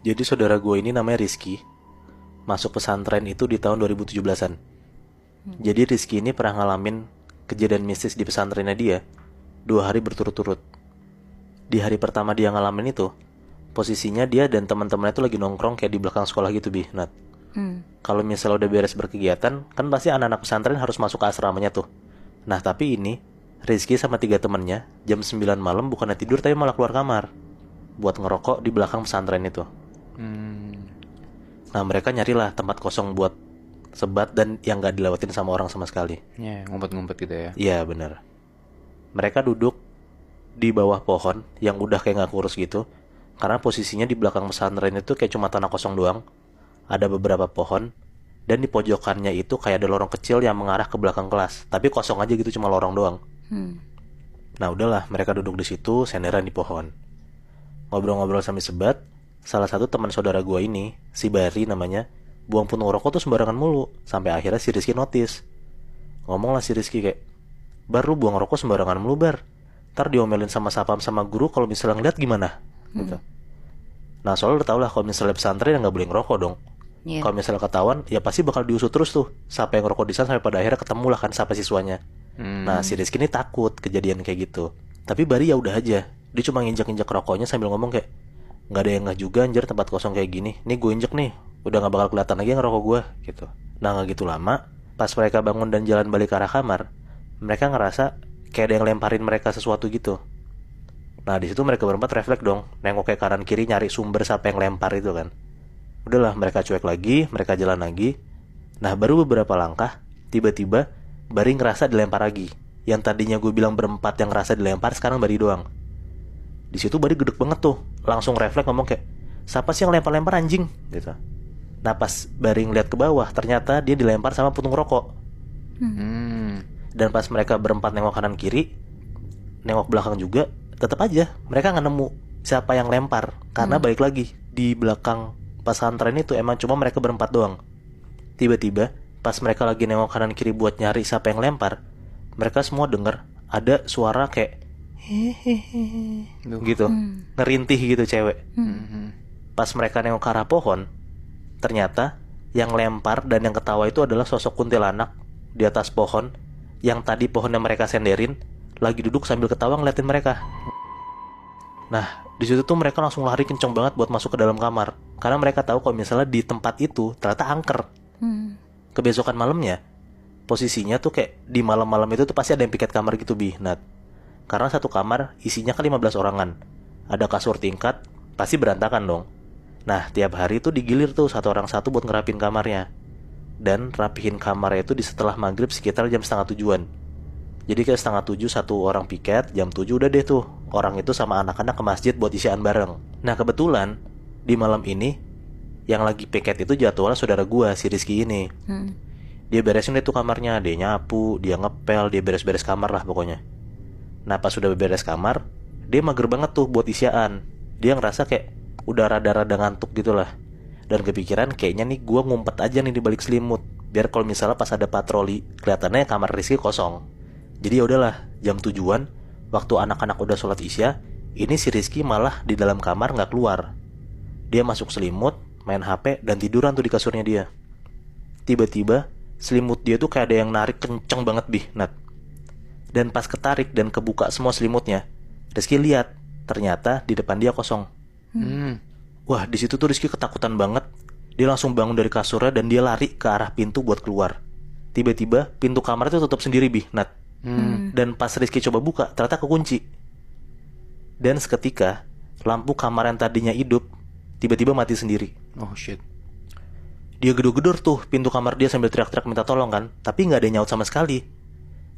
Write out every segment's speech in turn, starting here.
Jadi saudara gue ini namanya Rizky. Masuk pesantren itu di tahun 2017-an. Jadi Rizky ini pernah ngalamin kejadian mistis di pesantrennya dia 2 hari berturut-turut. Di hari pertama dia ngalamin itu, posisinya dia dan teman-temannya itu lagi nongkrong kayak di belakang sekolah gitu, Nat. Kalau misalnya udah beres berkegiatan, kan pasti anak-anak pesantren harus masuk ke asramanya tuh. Nah tapi ini, Rizky sama 3 temennya jam 9 malam bukannya tidur tapi malah keluar kamar buat ngerokok di belakang pesantren itu. Nah mereka nyarilah tempat kosong buat sebat dan yang gak dilewatin sama orang sama sekali. Ya, ngumpet-ngumpet gitu ya. Iya bener. Mereka duduk di bawah pohon yang udah kayak gak kurus gitu. Karena posisinya di belakang pesantren itu kayak cuma tanah kosong doang. Ada beberapa pohon. Dan di pojokannya itu kayak ada lorong kecil yang mengarah ke belakang kelas. Tapi kosong aja gitu, cuma lorong doang. Nah udahlah, mereka duduk di situ senderan di pohon. Ngobrol-ngobrol sambil sebat. Salah satu teman saudara gua ini, si Bari namanya, buang puntung rokok tuh sembarangan mulu. Sampai akhirnya si Rizky notice. Ngomong lah si Rizky kayak, "Bar, lu buang rokok sembarangan mulu, Bar. Ntar diomelin sama sapam sama guru kalau misalnya ngeliat gimana?" Gitu. Nah soalnya udah tau lah kalau misalnya pesantren gak boleh ngerokok dong. Kalau misalnya ketahuan, ya pasti bakal diusut terus tuh. Siapa yang ngerokok di sana sampai pada akhirnya ketemu lah kan siapa siswanya. Nah si Rizky ini takut kejadian kayak gitu. Tapi Bari ya udah aja. Dia cuma nginjek-injek rokoknya sambil ngomong kayak, "Nggak ada yang nggak juga anjir tempat kosong kayak gini. Nih gue injek nih, udah nggak bakal kelihatan lagi ngerokok gue," gitu. Nah nggak gitu lama, pas mereka bangun dan jalan balik ke arah kamar, mereka ngerasa kayak ada yang lemparin mereka sesuatu gitu. Nah di situ mereka berempat refleks dong, nengok kayak kanan kiri nyari sumber siapa yang lempar itu kan. Udahlah mereka cuek lagi, mereka jalan lagi. Nah baru beberapa langkah, tiba-tiba Bari ngerasa dilempar lagi. Yang tadinya gue bilang berempat yang ngerasa dilempar, sekarang Bari doang. Di situ Bari gedek banget tuh, langsung refleks ngomong kayak, "Siapa sih yang lempar-lempar anjing?" gitu. Nah pas Bari ngeliat ke bawah, ternyata dia dilempar sama puntung rokok. Dan pas mereka berempat nengok kanan kiri, nengok belakang juga, tetap aja mereka nggak nemu siapa yang lempar. Karena balik lagi di belakang pesantren itu emang cuma mereka berempat doang. Tiba-tiba pas mereka lagi nengok kanan kiri buat nyari siapa yang lempar, mereka semua denger ada suara kayak gitu, ngerintih gitu cewek. Pas mereka nengok ke arah pohon, ternyata yang lempar dan yang ketawa itu adalah sosok kuntilanak di atas pohon. Yang tadi pohonnya mereka senderin lagi duduk sambil ketawa ngeliatin mereka. Nah di situ tuh mereka langsung lari kenceng banget buat masuk ke dalam kamar. Karena mereka tahu kalau misalnya di tempat itu ternyata angker. Kebesokan malamnya, posisinya tuh kayak di malam-malam itu tuh pasti ada yang piket kamar gitu, Nat. Karena satu kamar isinya kan 15 orangan. Ada kasur tingkat, pasti berantakan dong. Nah tiap hari tuh digilir tuh satu orang satu buat ngerapin kamarnya. Dan rapihin kamarnya itu di setelah maghrib sekitar jam 6:30. Jadi kayak 6:30 satu orang piket, jam 7 udah deh tuh orang itu sama anak-anak ke masjid buat isian bareng. Nah kebetulan di malam ini yang lagi piket itu jadwalnya saudara gua, si Rizky ini. Dia beresin deh tuh kamarnya, dia nyapu, dia ngepel, dia beres-beres kamar lah pokoknya. Nah pas sudah beres kamar, dia mager banget tuh buat isian. Dia ngerasa kayak udah rada-rada ngantuk gitu lah. Dan kepikiran kayaknya nih gua ngumpet aja nih di balik selimut, biar kalau misalnya pas ada patroli kelihatannya kamar Rizky kosong. Jadi ya udahlah, jam 7-an, waktu anak-anak udah sholat isya, ini si Rizky malah di dalam kamar nggak keluar. Dia masuk selimut, main HP, dan tiduran tuh di kasurnya dia. Tiba-tiba selimut dia tuh kayak ada yang narik kenceng banget, Nat. Dan pas ketarik dan kebuka semua selimutnya, Rizky lihat ternyata di depan dia kosong. Wah di situ tuh Rizky ketakutan banget. Dia langsung bangun dari kasurnya dan dia lari ke arah pintu buat keluar. Tiba-tiba pintu kamar itu tutup sendiri, Nat. Dan pas Rizky coba buka, ternyata kekunci. Dan seketika lampu kamar yang tadinya hidup tiba-tiba mati sendiri. Oh shit. Dia gedor-gedor tuh pintu kamar dia sambil teriak-teriak minta tolong kan. Tapi gak ada yang nyaut sama sekali.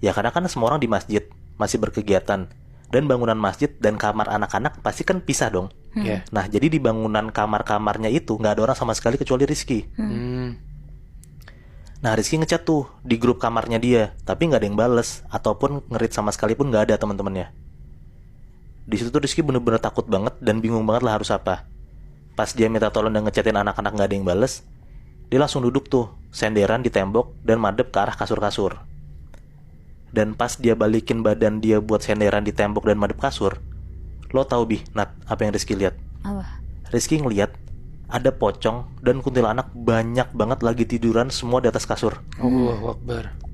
Ya karena kan semua orang di masjid masih berkegiatan. Dan bangunan masjid dan kamar anak-anak pasti kan pisah dong. Nah jadi di bangunan kamar-kamarnya itu gak ada orang sama sekali kecuali Rizky. Nah Rizky ngechat tuh di grup kamarnya dia, tapi gak ada yang bales ataupun nge-read sama sekali pun gak ada teman-temannya. Di situ tuh Rizky bener-bener takut banget dan bingung banget lah harus apa. Pas dia minta tolong dan ngechatin anak-anak gak ada yang bales, dia langsung duduk tuh senderan di tembok dan madep ke arah kasur-kasur. Dan pas dia balikin badan dia buat senderan di tembok dan madep kasur, lo tau Nat, apa yang Rizky lihat? Apa? Rizky ngeliat ada pocong dan kuntilanak banyak banget lagi tiduran semua di atas kasur. Allahu Akbar.